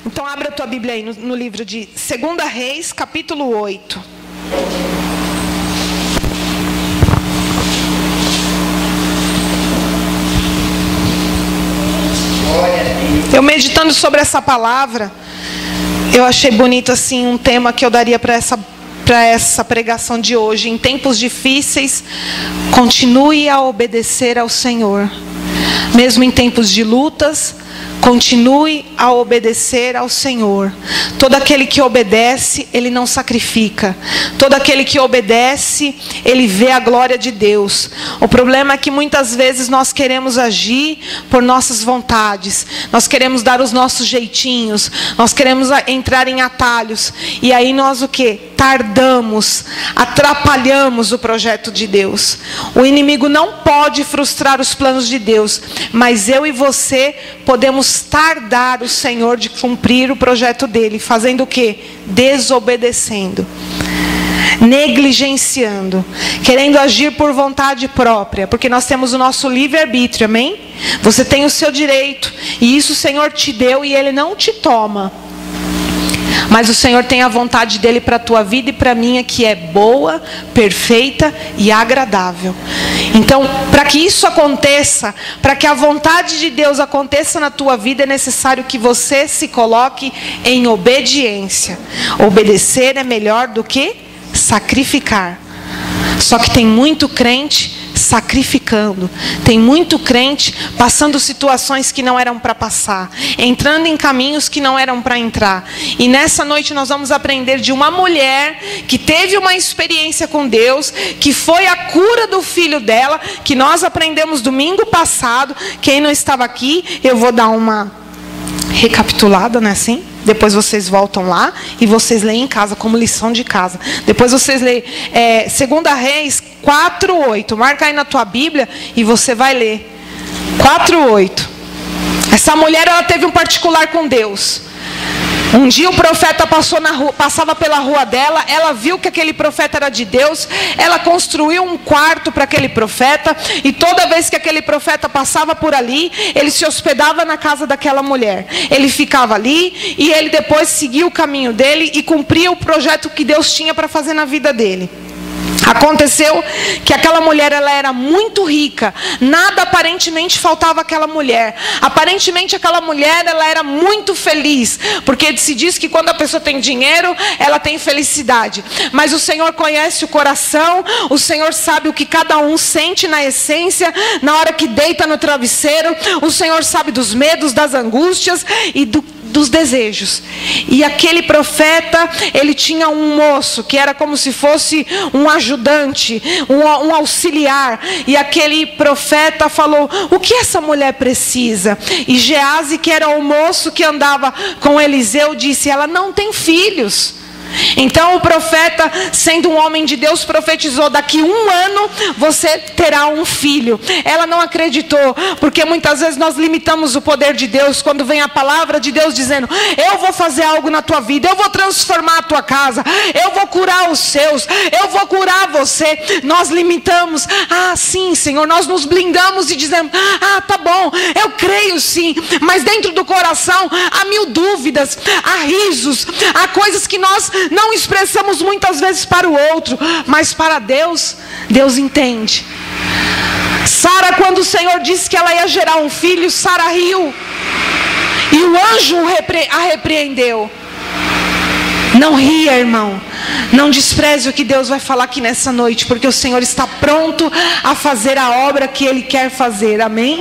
Então abra a tua Bíblia aí no livro de 2 Reis, capítulo 8. Eu meditando sobre essa palavra, eu achei bonito assim um tema que eu daria para essa pregação de hoje. Em tempos difíceis, continue a obedecer ao Senhor. Mesmo em tempos de lutas, continue a obedecer ao Senhor. Todo aquele que obedece, ele não sacrifica. Todo aquele que obedece, ele vê a glória de Deus. O problema é que muitas vezes nós queremos agir por nossas vontades. Nós queremos dar os nossos jeitinhos. Nós queremos entrar em atalhos. E aí nós o quê? Tardamos, atrapalhamos o projeto de Deus. O inimigo não pode frustrar os planos de Deus, mas eu e você podemos tardar o Senhor de cumprir o projeto dele, fazendo o quê? Desobedecendo, negligenciando, querendo agir por vontade própria, porque nós temos o nosso livre-arbítrio, amém? Você tem o seu direito, e isso o Senhor te deu e ele não te toma. Mas o Senhor tem a vontade dele para a tua vida e para a minha, que é boa, perfeita e agradável. Então, para que isso aconteça, para que a vontade de Deus aconteça na tua vida, é necessário que você se coloque em obediência. Obedecer é melhor do que sacrificar. Só que tem muito crente sacrificando, tem muito crente passando situações que não eram para passar, entrando em caminhos que não eram para entrar. E nessa noite nós vamos aprender de uma mulher que teve uma experiência com Deus, que foi a cura do filho dela, que nós aprendemos domingo passado. Quem não estava aqui, eu vou dar uma recapitulada, né, assim? Depois vocês voltam lá e vocês leem em casa, como lição de casa. Depois vocês leem 2 Reis 4:8. Marca aí na tua Bíblia e você vai ler. 4:8. Essa mulher, ela teve um particular com Deus. Um dia o profeta passava pela rua dela, ela viu que aquele profeta era de Deus, ela construiu um quarto para aquele profeta, e toda vez que aquele profeta passava por ali, ele se hospedava na casa daquela mulher. Ele ficava ali, e ele depois seguia o caminho dele, e cumpria o projeto que Deus tinha para fazer na vida dele. Aconteceu que aquela mulher, ela era muito rica, nada aparentemente faltava àquela mulher. Aparentemente aquela mulher, ela era muito feliz, porque se diz que quando a pessoa tem dinheiro, ela tem felicidade. Mas o Senhor conhece o coração, o Senhor sabe o que cada um sente na essência, na hora que deita no travesseiro. O Senhor sabe dos medos, das angústias e dos desejos. E aquele profeta, ele tinha um moço que era como se fosse um ajudante, um auxiliar. E aquele profeta falou: o que essa mulher precisa? E Geazi, que era o moço que andava com Eliseu, disse: ela não tem filhos. Então o profeta, sendo um homem de Deus, profetizou: daqui 1 ano você terá um filho. Ela não acreditou, porque muitas vezes nós limitamos o poder de Deus quando vem a palavra de Deus dizendo: eu vou fazer algo na tua vida, eu vou transformar a tua casa, eu vou curar os seus, eu vou curar você. Nós limitamos: ah, sim, Senhor. Nós nos blindamos e dizemos: ah, tá bom, eu creio sim. Mas dentro do coração há 1000 dúvidas, há risos, há coisas que nós não expressamos muitas vezes para o outro, mas para Deus, Deus entende. Sara, quando o Senhor disse que ela ia gerar um filho, Sara riu, e o anjo a repreendeu. Não ria, irmão. Não despreze o que Deus vai falar aqui nessa noite, porque o Senhor está pronto a fazer a obra que Ele quer fazer, amém?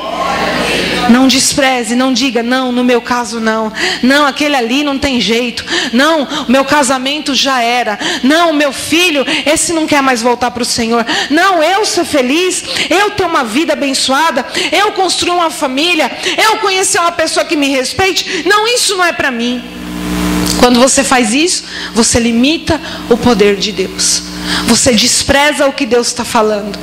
Não despreze, não diga: não, no meu caso não. Não, aquele ali não tem jeito. Não, o meu casamento já era. Não, meu filho, esse não quer mais voltar para o Senhor. Não, eu ser feliz, eu ter uma vida abençoada, eu construir uma família, eu conhecer uma pessoa que me respeite. Não, isso não é para mim. Quando você faz isso, você limita o poder de Deus. Você despreza o que Deus está falando.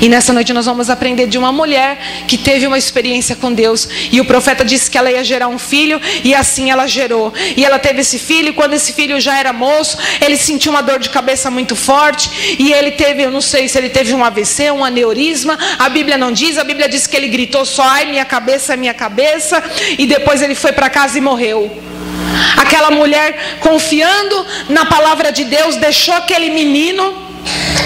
E nessa noite nós vamos aprender de uma mulher que teve uma experiência com Deus. E o profeta disse que ela ia gerar um filho, e assim ela gerou. E ela teve esse filho, e quando esse filho já era moço, ele sentiu uma dor de cabeça muito forte. E ele teve, eu não sei se ele teve um AVC, um aneurisma. A Bíblia não diz, a Bíblia diz que ele gritou só: ai, minha cabeça, minha cabeça. E depois ele foi para casa e morreu. Aquela mulher, confiando na palavra de Deus, deixou aquele menino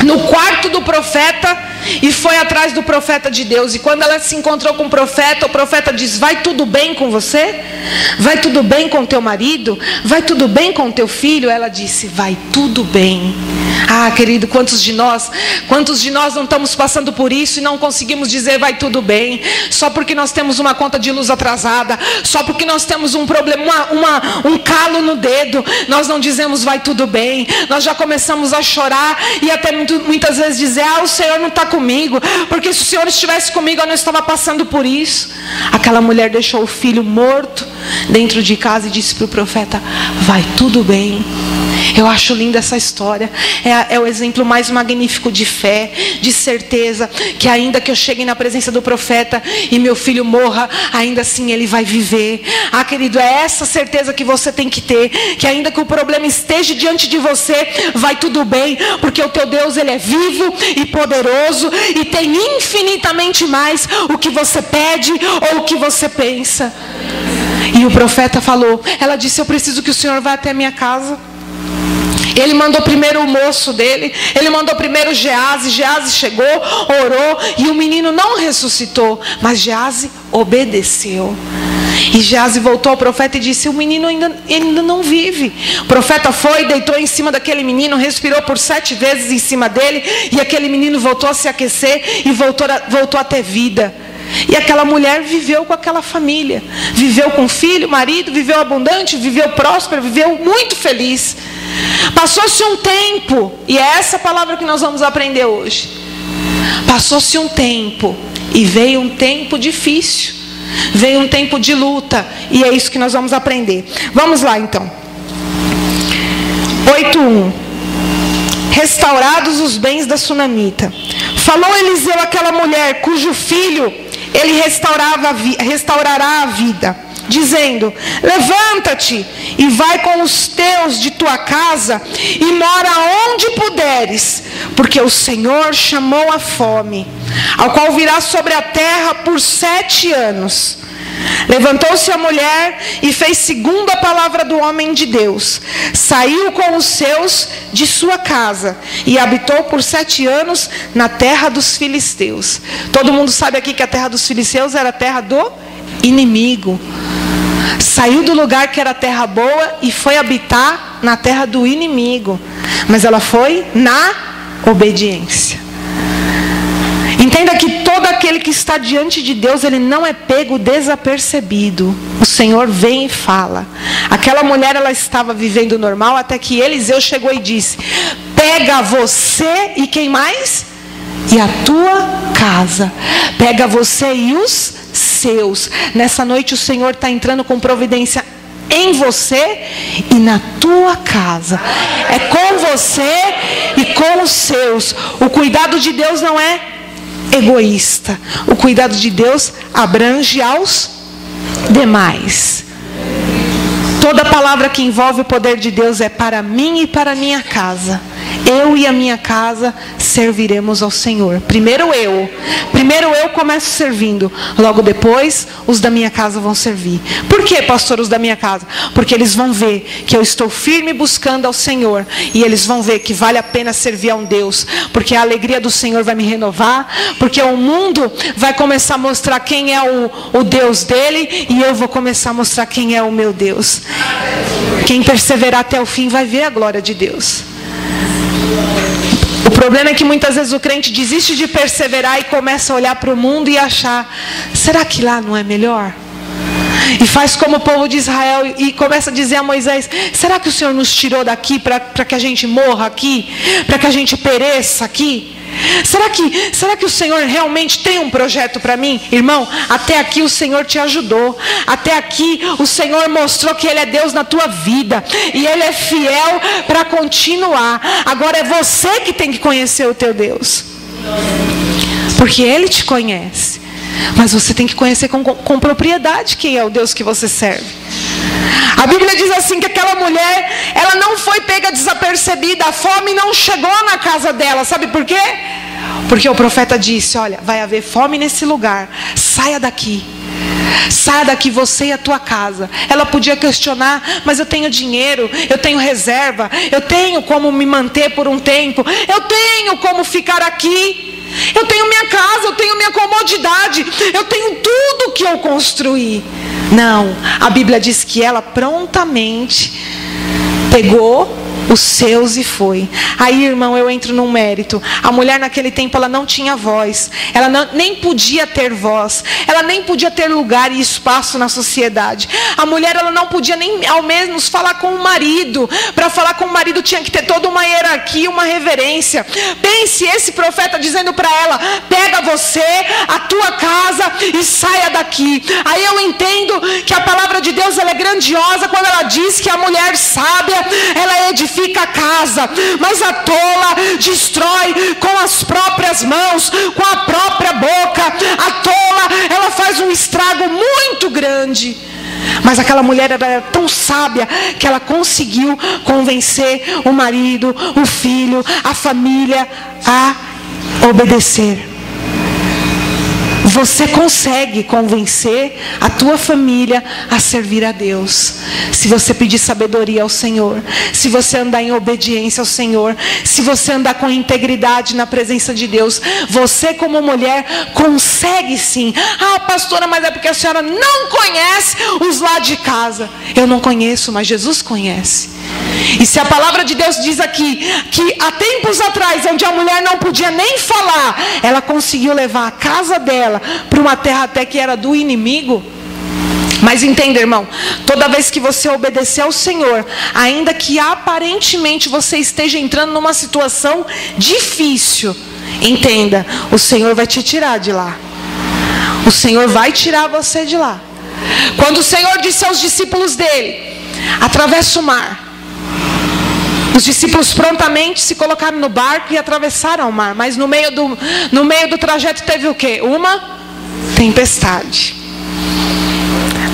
no quarto do profeta e foi atrás do profeta de Deus. E quando ela se encontrou com o profeta diz: vai tudo bem com você? Vai tudo bem com teu marido? Vai tudo bem com teu filho? Ela disse: vai tudo bem. Ah, querido, quantos de nós não estamos passando por isso e não conseguimos dizer vai tudo bem, só porque nós temos uma conta de luz atrasada, só porque nós temos um problema, um calo no dedo, nós não dizemos vai tudo bem, nós já começamos a chorar e até muitas vezes dizer: ah, o Senhor não está comigo, porque se o Senhor estivesse comigo eu não estava passando por isso. Aquela mulher deixou o filho morto dentro de casa e disse para o profeta: vai tudo bem. Eu acho linda essa história. É o exemplo mais magnífico de fé, de certeza, que ainda que eu chegue na presença do profeta e meu filho morra, ainda assim ele vai viver. Ah, querido, é essa certeza que você tem que ter, que ainda que o problema esteja diante de você, vai tudo bem, porque o teu Deus, ele é vivo e poderoso e tem infinitamente mais o que você pede ou o que você pensa. E o profeta falou, ela disse: eu preciso que o Senhor vá até a minha casa. Ele mandou primeiro o moço dele, ele mandou primeiro Geazi. Geazi chegou, orou e o menino não ressuscitou, mas Geazi obedeceu. E Geazi voltou ao profeta e disse: o menino ainda não vive. O profeta foi, deitou em cima daquele menino, respirou por 7 vezes em cima dele, e aquele menino voltou a se aquecer e voltou a ter vida. E aquela mulher viveu com aquela família, viveu com filho, marido, viveu abundante, viveu próspera, viveu muito feliz. Passou-se um tempo, e é essa palavra que nós vamos aprender hoje. Passou-se um tempo e veio um tempo difícil, veio um tempo de luta, e é isso que nós vamos aprender. Vamos lá então. 8:1. Restaurados os bens da sunamita. Falou Eliseu àquela mulher cujo filho ele restaurará a vida, dizendo: levanta-te e vai com os teus de tua casa e mora onde puderes, porque o Senhor chamou a fome, ao qual virá sobre a terra por 7 anos. Levantou-se a mulher e fez segundo a palavra do homem de Deus. Saiu com os seus de sua casa e habitou por 7 anos na terra dos filisteus. Todo mundo sabe aqui que a terra dos filisteus era a terra do inimigo. Saiu do lugar que era terra boa e foi habitar na terra do inimigo. Mas ela foi na obediência. Entenda que todo aquele que está diante de Deus, ele não é pego desapercebido. O Senhor vem e fala. Aquela mulher, ela estava vivendo normal, até que Eliseu chegou e disse: pega você e quem mais? E a tua casa. Pega você e os seus. Nessa noite o Senhor está entrando com providência em você e na tua casa. É com você e com os seus. O cuidado de Deus não é egoísta. O cuidado de Deus abrange aos demais. Toda palavra que envolve o poder de Deus é para mim e para a minha casa. Eu e a minha casa serviremos ao Senhor. Primeiro eu começo servindo. Logo depois, os da minha casa vão servir. Por que, pastor, os da minha casa? Porque eles vão ver que eu estou firme buscando ao Senhor. E eles vão ver que vale a pena servir a um Deus. Porque a alegria do Senhor vai me renovar. Porque o mundo vai começar a mostrar quem é o Deus dele. E eu vou começar a mostrar quem é o meu Deus. Quem perseverar até o fim vai ver a glória de Deus. O problema é que muitas vezes o crente desiste de perseverar e começa a olhar para o mundo e achar: será que lá não é melhor? E faz como o povo de Israel e começa a dizer a Moisés: será que o Senhor nos tirou daqui para que a gente morra aqui? Para que a gente pereça aqui? Será que o Senhor realmente tem um projeto para mim? Irmão, até aqui o Senhor te ajudou. Até aqui o Senhor mostrou que Ele é Deus na tua vida. E Ele é fiel para continuar. Agora é você que tem que conhecer o teu Deus. Porque Ele te conhece. Mas você tem que conhecer com propriedade quem é o Deus que você serve. A Bíblia diz assim que aquela mulher, ela não foi pega desapercebida, a fome não chegou na casa dela. Sabe por quê? Porque o profeta disse: olha, vai haver fome nesse lugar, saia daqui. Sai daqui você e a tua casa. Ela podia questionar: mas eu tenho dinheiro, eu tenho reserva, eu tenho como me manter por um tempo, eu tenho como ficar aqui, eu tenho minha casa, eu tenho minha comodidade, eu tenho tudo que eu construí. Não, a Bíblia diz que ela prontamente pegou os seus e foi. Aí, irmão, eu entro num mérito. A mulher naquele tempo, ela não tinha voz. Ela nem podia ter voz. Ela nem podia ter lugar e espaço na sociedade. A mulher, ela não podia nem ao menos falar com o marido. Para falar com o marido tinha que ter toda uma hierarquia, uma reverência. Pense esse profeta dizendo para ela: pega você, a tua casa e saia daqui. Aí eu entendo que a palavra de Deus, ela é grandiosa quando ela diz que a mulher sábia, ela edifica a casa, mas a tola destrói com as próprias mãos, com a própria boca. A tola, ela faz um estrago muito grande. Mas aquela mulher era tão sábia que ela conseguiu convencer o marido, o filho, a família a obedecer. Você consegue convencer a tua família a servir a Deus, se você pedir sabedoria ao Senhor, se você andar em obediência ao Senhor, se você andar com integridade na presença de Deus. Você, como mulher, consegue sim. Ah, pastora, mas é porque a senhora não conhece os lá de casa. Eu não conheço, mas Jesus conhece. E se a palavra de Deus diz aqui que há tempos atrás, onde a mulher não podia nem falar, ela conseguiu levar a casa dela para uma terra até que era do inimigo. Mas entenda, irmão, toda vez que você obedecer ao Senhor, ainda que aparentemente você esteja entrando numa situação difícil, entenda, o Senhor vai te tirar de lá. O Senhor vai tirar você de lá. Quando o Senhor disse aos discípulos dele: atravessa o mar, os discípulos prontamente se colocaram no barco e atravessaram o mar. Mas no meio do trajeto teve o quê? Uma tempestade.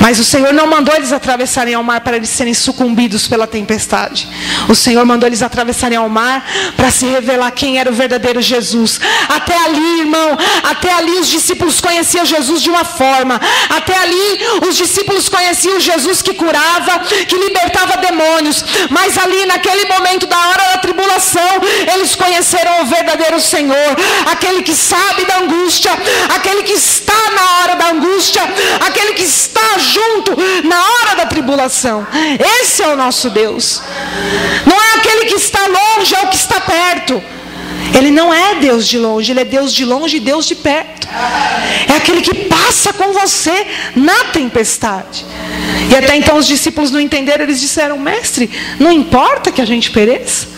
Mas o Senhor não mandou eles atravessarem ao mar para eles serem sucumbidos pela tempestade. O Senhor mandou eles atravessarem ao mar para se revelar quem era o verdadeiro Jesus. Até ali, irmão, até ali os discípulos conheciam Jesus de uma forma. Até ali os discípulos conheciam Jesus que curava, que libertava demônios. Mas ali, naquele momento da hora da tribulação, eles conheceram o verdadeiro Senhor. Aquele que sabe da angústia, aquele que está na hora da angústia, aquele que está junto na hora da tribulação. Esse é o nosso Deus. Não é aquele que está longe, é o que está perto. Ele não é Deus de longe, Ele é Deus de longe e Deus de perto. É aquele que passa com você na tempestade. E até então os discípulos não entenderam. Eles disseram: mestre, não importa que a gente pereça?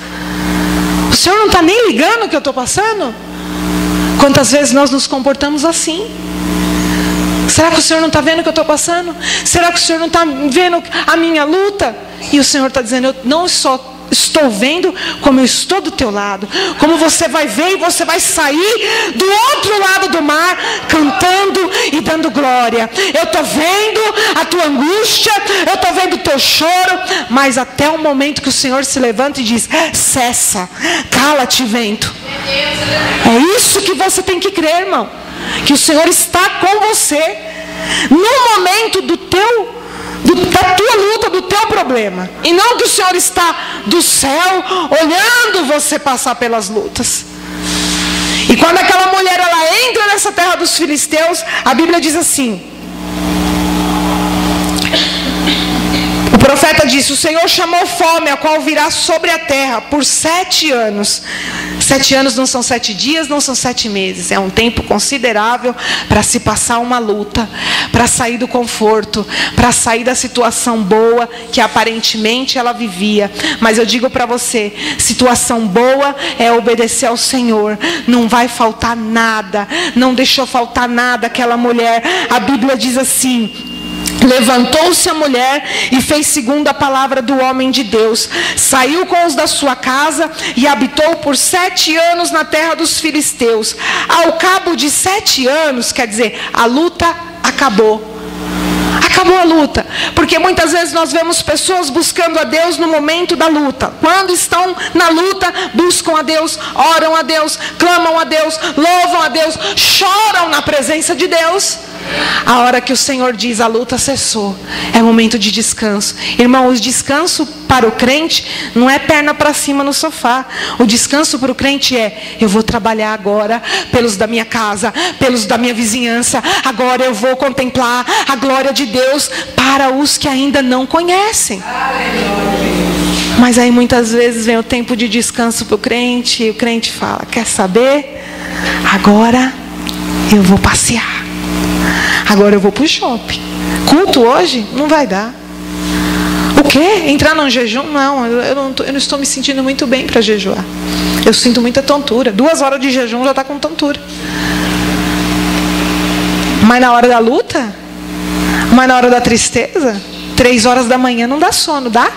O Senhor não está nem ligando o que eu estou passando? Quantas vezes nós nos comportamos assim? Será que o Senhor não está vendo o que eu estou passando? Será que o Senhor não está vendo a minha luta? E o Senhor está dizendo: eu não só estou vendo, como eu estou do teu lado. Como você vai ver e você vai sair do outro lado do mar, cantando e dando glória. Eu estou vendo a tua angústia, eu estou vendo o teu choro, mas até o momento que o Senhor se levanta e diz: cessa, cala-te, vento. É isso que você tem que crer, irmão, que o Senhor está com você no momento da tua luta, do teu problema, e não que o Senhor está do céu olhando você passar pelas lutas. E quando aquela mulher ela entra nessa terra dos filisteus, a Bíblia diz assim: o profeta disse: o Senhor chamou fome, a qual virá sobre a terra por 7 anos. 7 anos não são 7 dias, não são 7 meses. É um tempo considerável para se passar uma luta, para sair do conforto, para sair da situação boa que aparentemente ela vivia. Mas eu digo para você, situação boa é obedecer ao Senhor. Não vai faltar nada, não deixou faltar nada aquela mulher. A Bíblia diz assim: levantou-se a mulher e fez segundo a palavra do homem de Deus. Saiu com os da sua casa e habitou por 7 anos na terra dos filisteus. Ao cabo de 7 anos, quer dizer, a luta acabou. Acabou a luta. Porque muitas vezes nós vemos pessoas buscando a Deus no momento da luta. Quando estão na luta, buscam a Deus, oram a Deus, clamam a Deus, louvam a Deus, choram na presença de Deus. A hora que o Senhor diz, a luta cessou, é momento de descanso. Irmão, o descanso para o crente não é perna para cima no sofá. O descanso para o crente é: eu vou trabalhar agora pelos da minha casa, pelos da minha vizinhança. Agora eu vou contemplar a glória de Deus para os que ainda não conhecem. Mas aí muitas vezes vem o tempo de descanso para o crente, e o crente fala: quer saber? Agora eu vou passear. Agora eu vou para o shopping. Culto hoje? Não vai dar. O quê? Entrar num jejum? Não, eu não estou me sentindo muito bem para jejuar. Eu sinto muita tontura. 2 horas de jejum já está com tontura. Mas na hora da luta? Mas na hora da tristeza? 3 horas da manhã não dá sono, dá?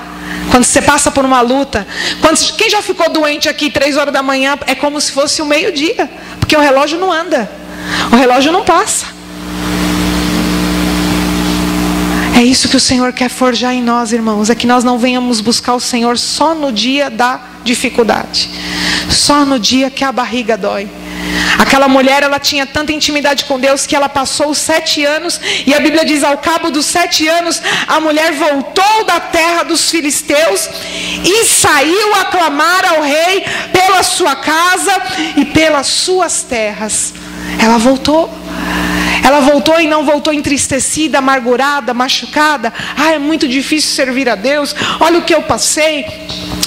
Quando você passa por uma luta. Quem já ficou doente aqui 3 horas da manhã, é como se fosse o meio-dia. Porque o relógio não anda. O relógio não passa. É isso que o Senhor quer forjar em nós, irmãos. É que nós não venhamos buscar o Senhor só no dia da dificuldade. Só no dia que a barriga dói. Aquela mulher, ela tinha tanta intimidade com Deus que ela passou os 7 anos. E a Bíblia diz, ao cabo dos 7 anos, a mulher voltou da terra dos filisteus e saiu a clamar ao rei pela sua casa e pelas suas terras. Ela voltou. Ela voltou e não voltou entristecida, amargurada, machucada. Ah, é muito difícil servir a Deus. Olha o que eu passei.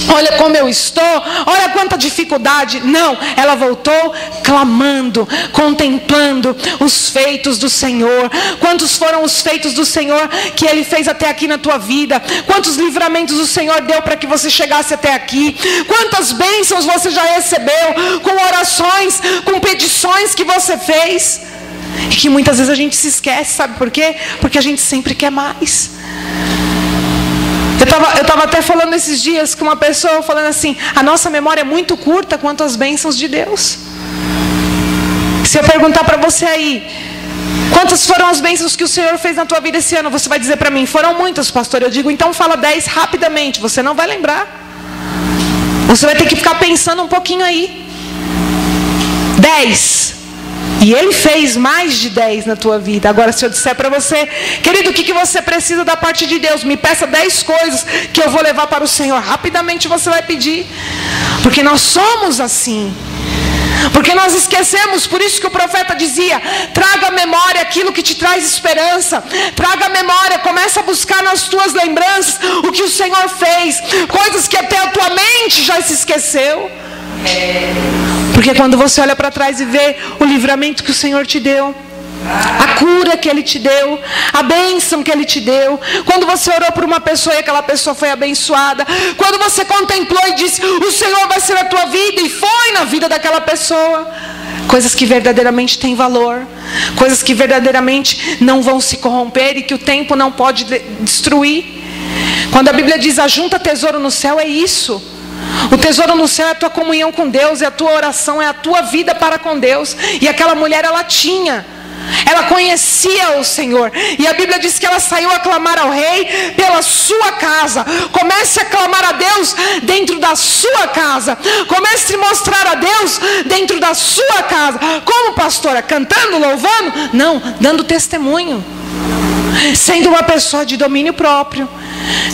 Olha como eu estou. Olha quanta dificuldade. Não, ela voltou clamando, contemplando os feitos do Senhor. Quantos foram os feitos do Senhor que Ele fez até aqui na tua vida? Quantos livramentos o Senhor deu para que você chegasse até aqui? Quantas bênçãos você já recebeu com orações, com petições que você fez? E que muitas vezes a gente se esquece, sabe por quê? Porque a gente sempre quer mais. Eu estava até falando esses dias com uma pessoa, falando assim: a nossa memória é muito curta quanto às bênçãos de Deus. Se eu perguntar para você aí, quantas foram as bênçãos que o Senhor fez na tua vida esse ano? Você vai dizer para mim: foram muitas, pastor. Eu digo: então fala 10 rapidamente. Você não vai lembrar. Você vai ter que ficar pensando um pouquinho aí. 10. E Ele fez mais de 10 na tua vida. Agora, se eu disser para você: querido, o que você precisa da parte de Deus? Me peça 10 coisas que eu vou levar para o Senhor. Rapidamente você vai pedir. Porque nós somos assim. Porque nós esquecemos. Por isso que o profeta dizia: traga à memória aquilo que te traz esperança. Traga à memória, começa a buscar nas tuas lembranças o que o Senhor fez. Coisas que até a tua mente já se esqueceu. Porque quando você olha para trás e vê o livramento que o Senhor te deu, a cura que Ele te deu, a bênção que Ele te deu, quando você orou por uma pessoa e aquela pessoa foi abençoada, quando você contemplou e disse: o Senhor vai ser a tua vida, e foi na vida daquela pessoa. Coisas que verdadeiramente têm valor, coisas que verdadeiramente não vão se corromper e que o tempo não pode destruir. Quando a Bíblia diz: ajunta tesouro no céu, é isso. O tesouro no céu é a tua comunhão com Deus, é a tua oração, é a tua vida para com Deus. E aquela mulher, ela conhecia o Senhor. E a Bíblia diz que ela saiu a clamar ao rei pela sua casa. Comece a clamar a Deus dentro da sua casa. Comece a mostrar a Deus dentro da sua casa. Como, pastora? Cantando, louvando? Não, dando testemunho. Sendo uma pessoa de domínio próprio,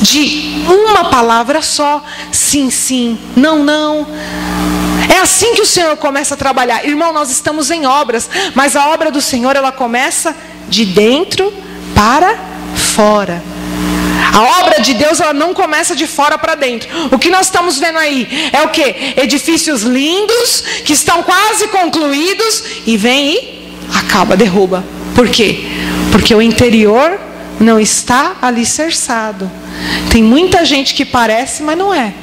de uma palavra só: sim, sim, não, não. É assim que o Senhor começa a trabalhar. Irmão, nós estamos em obras, mas a obra do Senhor, ela começa de dentro para fora. A obra de Deus, ela não começa de fora para dentro. O que nós estamos vendo aí é o quê? Edifícios lindos, que estão quase concluídos, e vem e acaba, derruba. Por quê? Porque o interior não está alicerçado. Tem muita gente que parece, mas não é.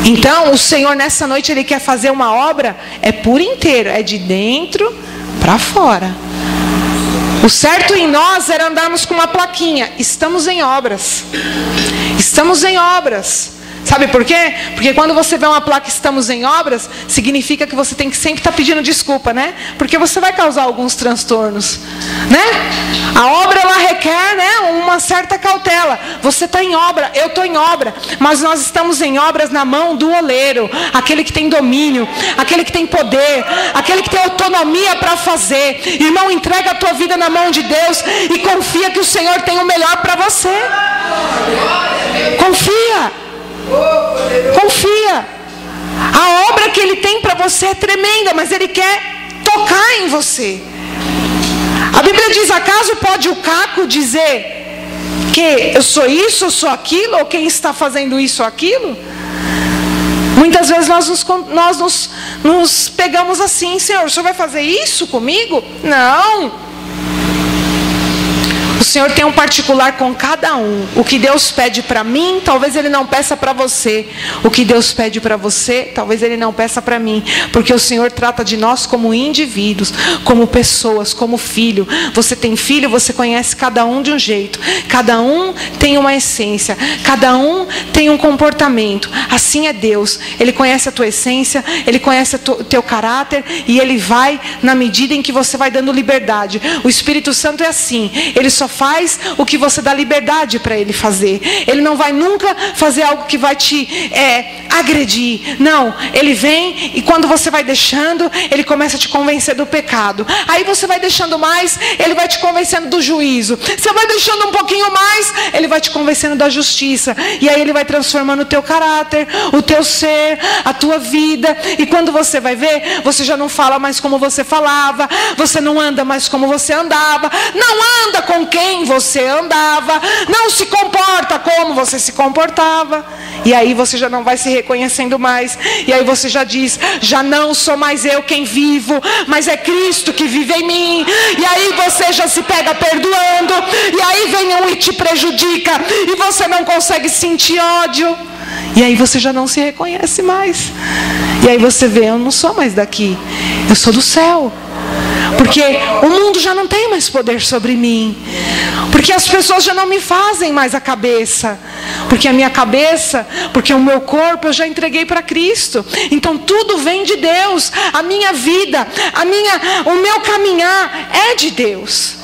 Então, o Senhor nessa noite, Ele quer fazer uma obra, é por inteiro, é de dentro para fora. O certo em nós era andarmos com uma plaquinha: estamos em obras. Estamos em obras. Sabe por quê? Porque quando você vê uma placa "estamos em obras", significa que você tem que sempre estar pedindo desculpa, né? Porque você vai causar alguns transtornos, né? A obra, ela requer, né, uma certa cautela. Você está em obra, eu estou em obra, mas nós estamos em obras na mão do oleiro, aquele que tem domínio, aquele que tem poder, aquele que tem autonomia para fazer. Irmão, entrega a tua vida na mão de Deus e confia que o Senhor tem o melhor para você. Confia. Confia. A obra que Ele tem para você é tremenda, mas Ele quer tocar em você. A Bíblia diz: acaso pode o caco dizer que eu sou isso, eu sou aquilo, ou quem está fazendo isso ou aquilo? Muitas vezes nós nos pegamos assim: Senhor, o Senhor vai fazer isso comigo? Não. O Senhor tem um particular com cada um. O que Deus pede para mim, talvez Ele não peça para você. O que Deus pede para você, talvez Ele não peça para mim. Porque o Senhor trata de nós como indivíduos, como pessoas, como filho. Você tem filho, você conhece cada um de um jeito. Cada um tem uma essência. Cada um tem um comportamento. Assim é Deus. Ele conhece a tua essência, Ele conhece o teu caráter, e Ele vai na medida em que você vai dando liberdade. O Espírito Santo é assim. Ele só faz o que você dá liberdade para Ele fazer. Ele não vai nunca fazer algo que vai te agredir. Não, Ele vem e quando você vai deixando, Ele começa a te convencer do pecado. Aí você vai deixando mais, Ele vai te convencendo do juízo. Você vai deixando um pouquinho mais, Ele vai te convencendo da justiça. E aí Ele vai transformando o teu caráter, o teu ser, a tua vida. E quando você vai ver, você já não fala mais como você falava, você não anda mais como você andava, não anda com quem você andava, não se comporta como você se comportava. E aí você já não vai se reconhecendo mais. E aí você já diz: já não sou mais eu quem vivo, mas é Cristo que vive em mim. E aí você já se pega perdoando, e aí vem um e te prejudica, e você não consegue sentir ódio. E aí você já não se reconhece mais. E aí você vê: eu não sou mais daqui, eu sou do céu. Porque o mundo já não tem mais poder sobre mim. Porque as pessoas já não me fazem mais a cabeça. Porque a minha cabeça, porque o meu corpo eu já entreguei para Cristo. Então tudo vem de Deus. A minha vida, o meu caminhar é de Deus.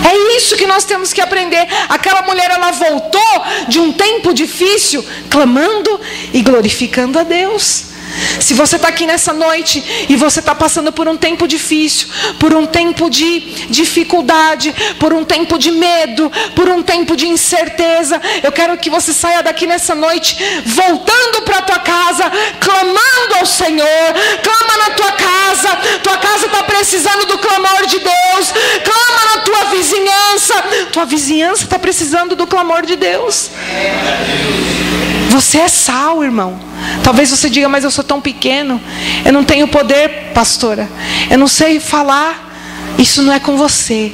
É isso que nós temos que aprender. Aquela mulher, ela voltou de um tempo difícil, clamando e glorificando a Deus. Se você está aqui nessa noite e você está passando por um tempo difícil, por um tempo de dificuldade, por um tempo de medo, por um tempo de incerteza, eu quero que você saia daqui nessa noite voltando para a tua casa, clamando ao Senhor. Clama na tua casa está precisando do clamor de Deus. Clama na tua vizinhança está precisando do clamor de Deus. Você é sal, irmão. Talvez você diga: mas eu sou tão pequeno, eu não tenho poder, pastora, eu não sei falar. Isso não é com você,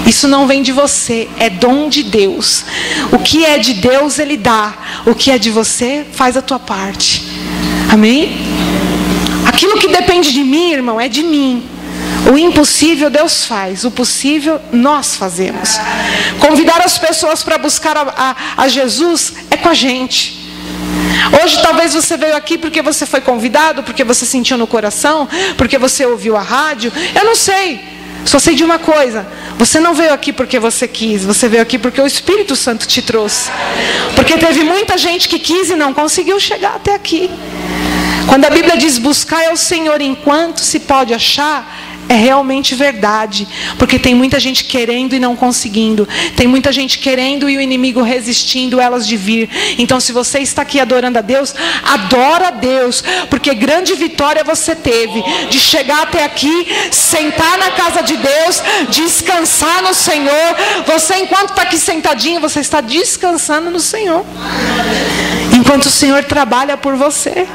isso não vem de você, é dom de Deus. O que é de Deus Ele dá, o que é de você, faz a tua parte. Amém? Aquilo que depende de mim, irmão, é de mim. O impossível Deus faz, o possível nós fazemos. Convidar as pessoas para buscar a Jesus é com a gente. Hoje talvez você veio aqui porque você foi convidado, porque você sentiu no coração, porque você ouviu a rádio. Eu não sei, só sei de uma coisa: você não veio aqui porque você quis, você veio aqui porque o Espírito Santo te trouxe. Porque teve muita gente que quis e não conseguiu chegar até aqui. Quando a Bíblia diz: buscai ao Senhor enquanto se pode achar, é realmente verdade. Porque tem muita gente querendo e não conseguindo. Tem muita gente querendo e o inimigo resistindo elas de vir. Então, se você está aqui adorando a Deus, adora a Deus. Porque grande vitória você teve de chegar até aqui, sentar na casa de Deus, descansar no Senhor. Você, enquanto está aqui sentadinho, você está descansando no Senhor. Enquanto o Senhor trabalha por você.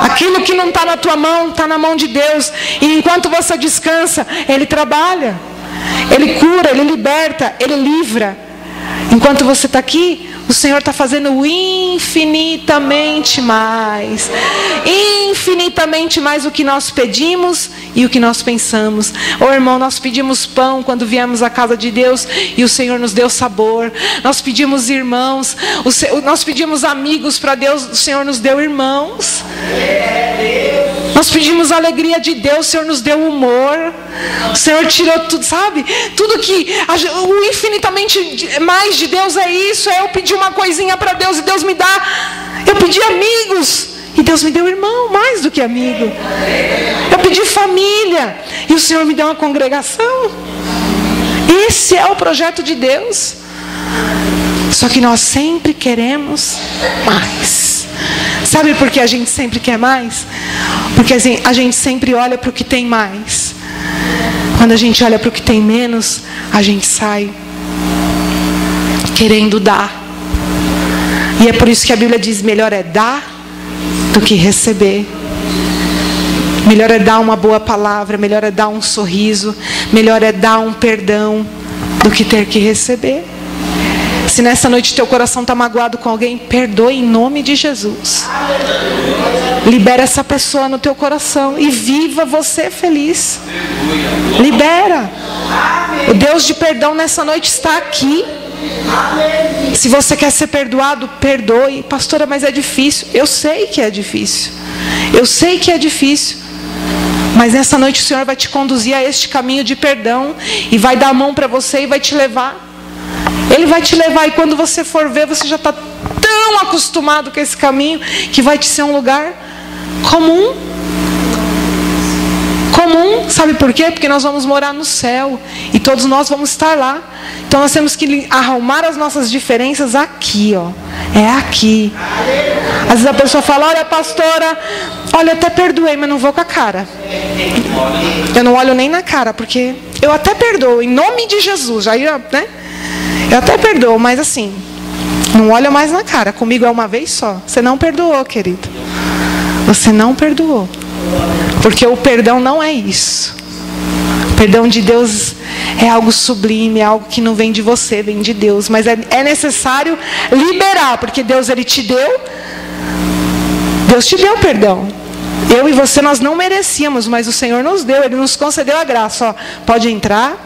Aquilo que não está na tua mão, está na mão de Deus. E enquanto você descansa, Ele trabalha. Ele cura, Ele liberta, Ele livra. Enquanto você está aqui, o Senhor está fazendo infinitamente mais do que nós pedimos e o que nós pensamos. Irmão, nós pedimos pão quando viemos à casa de Deus e o Senhor nos deu sabor. Nós pedimos irmãos, nós pedimos amigos para Deus, o Senhor nos deu irmãos. Nós pedimos a alegria de Deus, o Senhor nos deu humor. O Senhor tirou tudo, sabe? Tudo que o infinitamente mais de Deus é isso. É eu pedir uma coisinha para Deus e Deus me dá. Eu pedi amigos e Deus me deu irmão, mais do que amigo. Eu pedi família e o Senhor me deu uma congregação. Esse é o projeto de Deus. Só que nós sempre queremos mais. Sabe por que a gente sempre quer mais? Porque assim, a gente sempre olha para o que tem mais. Quando a gente olha para o que tem menos, a gente sai querendo dar. E é por isso que a Bíblia diz: melhor é dar do que receber. Melhor é dar uma boa palavra, melhor é dar um sorriso, melhor é dar um perdão do que ter que receber. Se nessa noite teu coração está magoado com alguém, perdoe em nome de Jesus. Libera essa pessoa no teu coração e viva você feliz. Libera. O Deus de perdão nessa noite está aqui. Se você quer ser perdoado, perdoe. Pastora, mas é difícil. Eu sei que é difícil. Eu sei que é difícil. Mas nessa noite o Senhor vai te conduzir a este caminho de perdão e vai dar a mão para você e vai te levar. Ele vai te levar, e quando você for ver, você já está tão acostumado com esse caminho que vai te ser um lugar comum. Sabe por quê? Porque nós vamos morar no céu e todos nós vamos estar lá. Então nós temos que arrumar as nossas diferenças aqui, ó. É aqui. Às vezes a pessoa fala: olha, pastora, olha, eu até perdoei, mas não vou com a cara. Eu não olho nem na cara, porque eu até perdoo em nome de Jesus. Aí, né? Eu até perdoo, mas assim, não olha mais na cara. Comigo é uma vez só. Você não perdoou, querido. Você não perdoou. Porque o perdão não é isso. O perdão de Deus é algo sublime, é algo que não vem de você, vem de Deus. Mas é necessário liberar, porque Deus, Ele te deu. Deus te deu perdão. Eu e você, nós não merecíamos, mas o Senhor nos deu. Ele nos concedeu a graça. Ó, pode entrar,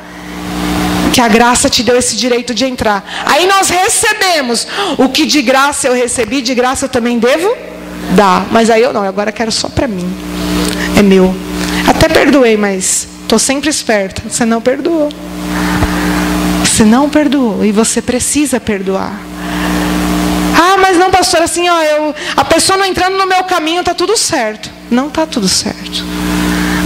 que a graça te deu esse direito de entrar. Aí nós recebemos o que de graça eu recebi, de graça eu também devo dar. Mas aí eu não, agora quero só para mim. É meu. Até perdoei, mas estou sempre esperta. Você não perdoou. Você não perdoou e você precisa perdoar. Ah, mas não, pastor, assim, ó, a pessoa não entrando no meu caminho, está tudo certo. Não está tudo certo.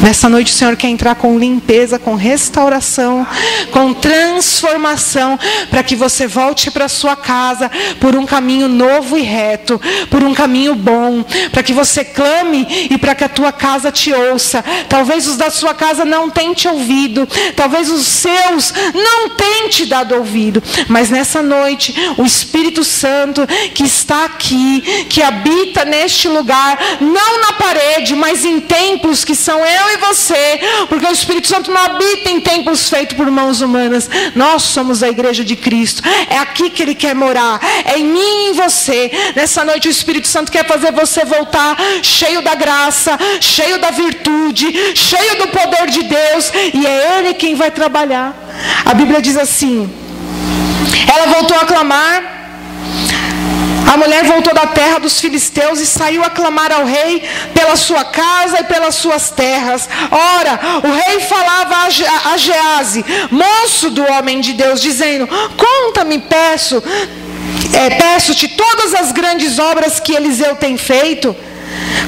Nessa noite o Senhor quer entrar com limpeza, com restauração, com transformação, para que você volte para a sua casa por um caminho novo e reto, por um caminho bom, para que você clame e para que a tua casa te ouça. Talvez os da sua casa não tenham te ouvido, talvez os seus não tenham te dado ouvido, mas nessa noite o Espírito Santo que está aqui, que habita neste lugar, não na parede, mas em templos que são eu e você, porque o Espírito Santo não habita em templos feitos por mãos humanas. Nós somos a igreja de Cristo. É aqui que Ele quer morar. É em mim e em você. Nessa noite o Espírito Santo quer fazer você voltar cheio da graça, cheio da virtude, cheio do poder de Deus, e é Ele quem vai trabalhar. A Bíblia diz assim: ela voltou a clamar. A mulher voltou da terra dos filisteus e saiu a clamar ao rei pela sua casa e pelas suas terras. Ora, o rei falava a Geazi, moço do homem de Deus, dizendo: conta-me, peço-te todas as grandes obras que Eliseu tem feito.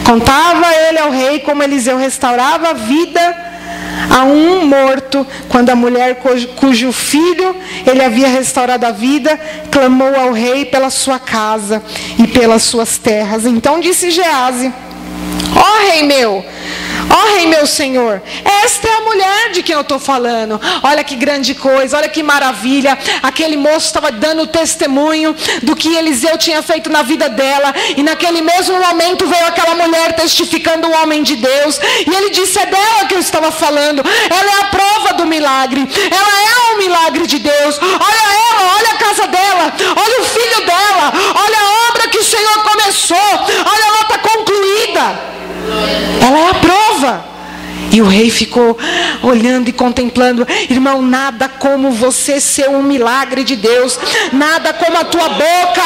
Contava ele ao rei como Eliseu restaurava a vida a um morto, quando a mulher cujo filho ele havia restaurado a vida, clamou ao rei pela sua casa e pelas suas terras. Então disse Geazi: ó rei meu senhor, esta é a mulher de quem eu estou falando. Olha que grande coisa, olha que maravilha. Aquele moço estava dando testemunho do que Eliseu tinha feito na vida dela, e naquele mesmo momento veio aquela mulher testificando o homem de Deus, e ele disse: é dela que eu estava falando, ela é a prova do milagre, ela é o milagre de Deus. Olha ela, olha a casa dela, olha o filho dela, Ela é a prova. E o rei ficou olhando e contemplando. Irmão, nada como você ser um milagre de Deus. Nada como a tua boca.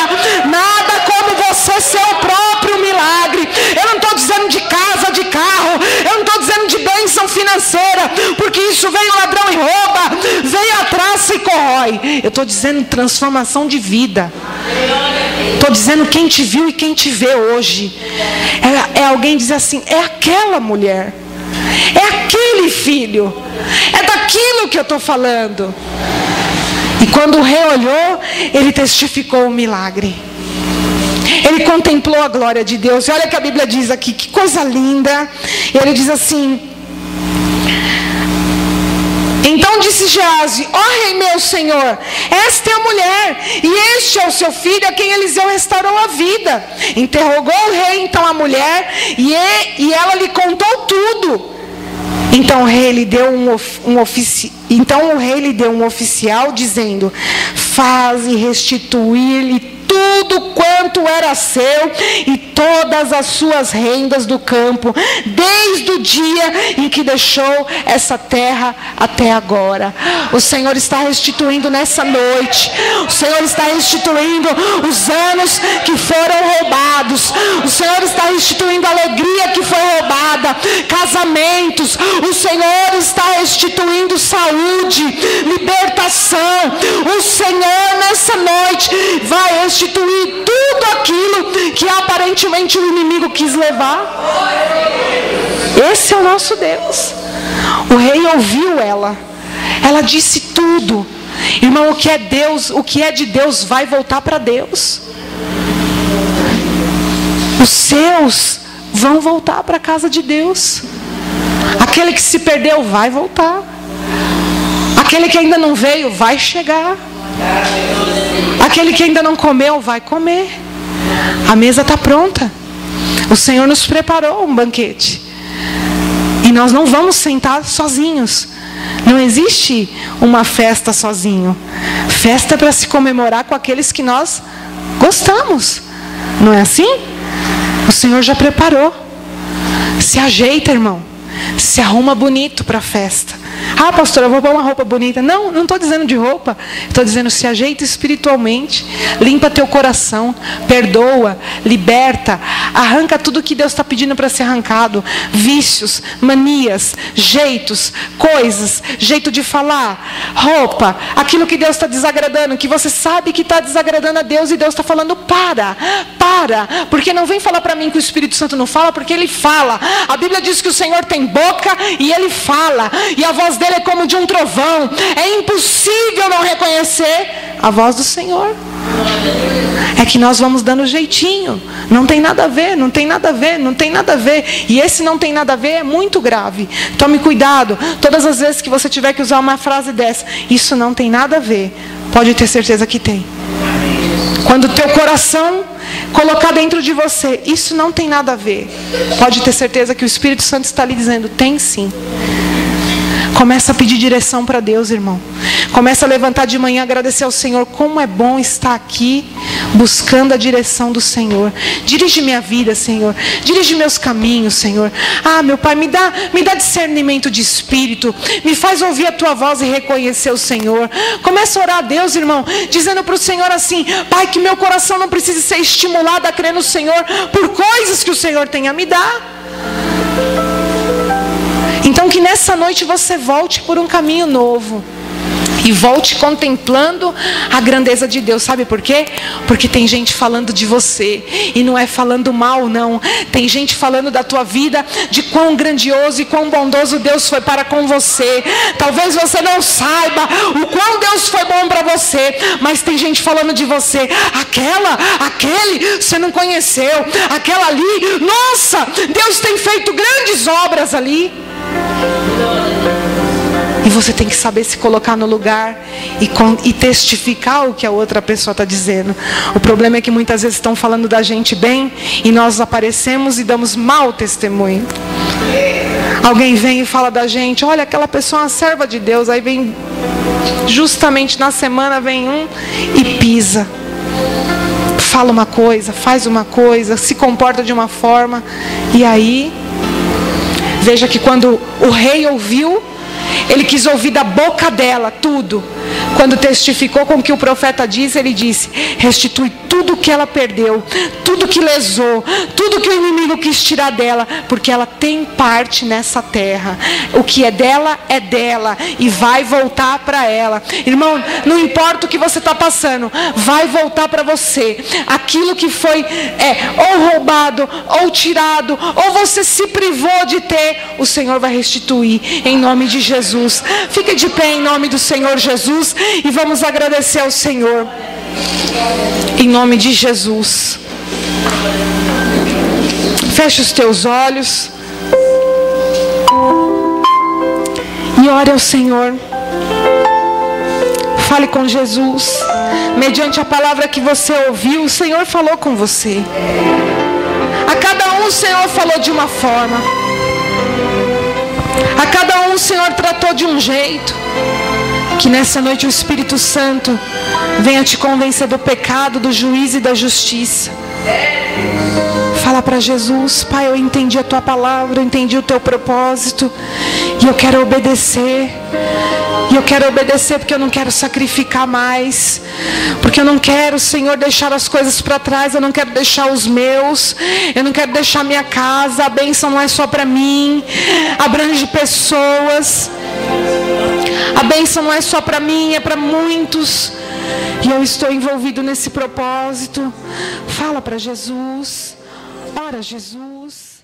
Nada como você ser o próprio milagre. Eu não estou dizendo de casa, de carro. Eu não estou dizendo de bênção financeira. Porque isso veio ladrão e rouba. Veio a traça e corrói. Eu estou dizendo transformação de vida. Estou dizendo quem te viu e quem te vê hoje. É alguém dizer assim, é aquela mulher. É aquele filho. É daquilo que eu estou falando. E quando o rei olhou, ele testificou o milagre. Ele contemplou a glória de Deus. E olha o que a Bíblia diz aqui, que coisa linda. Ele diz assim: então disse Geazi, ó rei meu senhor, esta é a mulher, e este é o seu filho, a quem Eliseu restaurou a vida. Interrogou o rei então a mulher, e ela lhe contou tudo. Então o rei lhe deu um oficial dizendo: faze restituir-lhe tudo quanto era seu e todas as suas rendas do campo, desde o dia em que deixou essa terra até agora. O Senhor está restituindo nessa noite. O Senhor está restituindo os anos que foram roubados. O Senhor está restituindo a alegria que foi roubada, casamentos. O Senhor está restituindo saúde, libertação. O Senhor nessa noite vai restituir tudo aquilo que aparentemente o inimigo quis levar. Esse é o nosso Deus. O rei ouviu ela. Ela disse tudo. Irmão, o que é Deus, o que é de Deus vai voltar para Deus. Os seus vão voltar para a casa de Deus. Aquele que se perdeu vai voltar. Aquele que ainda não veio vai chegar. Aquele que ainda não comeu vai comer. A mesa está pronta. O Senhor nos preparou um banquete. E nós não vamos sentar sozinhos. Não existe uma festa sozinho. Festa é para se comemorar com aqueles que nós gostamos. Não é assim? O Senhor já preparou. Se ajeita, irmão. Se arruma bonito para a festa. Ah, pastor, eu vou pôr uma roupa bonita. Não, não estou dizendo de roupa. Estou dizendo se ajeita espiritualmente. Limpa teu coração. Perdoa. Liberta. Arranca tudo que Deus está pedindo para ser arrancado. Vícios, manias, jeitos, coisas, jeito de falar, roupa. Aquilo que Deus está desagradando, que você sabe que está desagradando a Deus. E Deus está falando, para. Porque não vem falar para mim que o Espírito Santo não fala, porque Ele fala. A Bíblia diz que o Senhor tem boca e Ele fala. E a voz dele é como de um trovão. É impossível não reconhecer a voz do Senhor. É que nós vamos dando jeitinho. Não tem nada a ver, não tem nada a ver, não tem nada a ver. E esse não tem nada a ver é muito grave. Tome cuidado. Todas as vezes que você tiver que usar uma frase dessa, isso não tem nada a ver, pode ter certeza que tem. Quando o teu coração colocar dentro de você, isso não tem nada a ver, pode ter certeza que o Espírito Santo está lhe dizendo, tem sim. Começa a pedir direção para Deus, irmão. Começa a levantar de manhã, agradecer ao Senhor. Como é bom estar aqui, buscando a direção do Senhor. Dirige minha vida, Senhor. Dirige meus caminhos, Senhor. Ah, meu Pai, me dá discernimento de espírito. Me faz ouvir a Tua voz e reconhecer o Senhor. Começa a orar a Deus, irmão, dizendo para o Senhor assim, Pai, que meu coração não precise ser estimulado a crer no Senhor por coisas que o Senhor tem a me dar. Então que nessa noite você volte por um caminho novo. E volte contemplando a grandeza de Deus. Sabe por quê? Porque tem gente falando de você. E não é falando mal, não. Tem gente falando da tua vida, de quão grandioso e quão bondoso Deus foi para com você. Talvez você não saiba o quão Deus foi bom para você. Mas tem gente falando de você. Aquele, você não conheceu. Aquela ali, nossa, Deus tem feito grandes obras ali. E você tem que saber se colocar no lugar e testificar o que a outra pessoa está dizendo. O problema é que muitas vezes estão falando da gente bem e nós aparecemos e damos mau testemunho. Alguém vem e fala da gente, olha, aquela pessoa é uma serva de Deus. Aí vem, justamente na semana vem um e pisa. Fala uma coisa, faz uma coisa, se comporta de uma forma. E aí Veja que quando o rei ouviu, ele quis ouvir da boca dela tudo. Quando testificou com o que o profeta disse, ele disse: restitui tudo que ela perdeu, tudo que lesou, tudo que o inimigo quis tirar dela, porque ela tem parte nessa terra. O que é dela e vai voltar para ela. Irmão, não importa o que você está passando, vai voltar para você. Aquilo que foi ou roubado, ou tirado, ou você se privou de ter, o Senhor vai restituir em nome de Jesus. Fique de pé em nome do Senhor Jesus e vamos agradecer ao Senhor em nome de Jesus. Feche os teus olhos e ore ao Senhor. Fale com Jesus. Mediante a palavra que você ouviu, o Senhor falou com você. A cada um o Senhor falou de uma forma. A cada um o Senhor tratou de um jeito. Que nessa noite o Espírito Santo venha te convencer do pecado, do juízo e da justiça. Fala para Jesus: Pai, eu entendi a Tua palavra, eu entendi o Teu propósito, e eu quero obedecer. E eu quero obedecer porque eu não quero sacrificar mais. Porque eu não quero, Senhor, deixar as coisas para trás. Eu não quero deixar os meus. Eu não quero deixar minha casa. A bênção não é só para mim. Abrange pessoas. A bênção não é só para mim, é para muitos. E eu estou envolvido nesse propósito. Fala para Jesus. Ora, Jesus.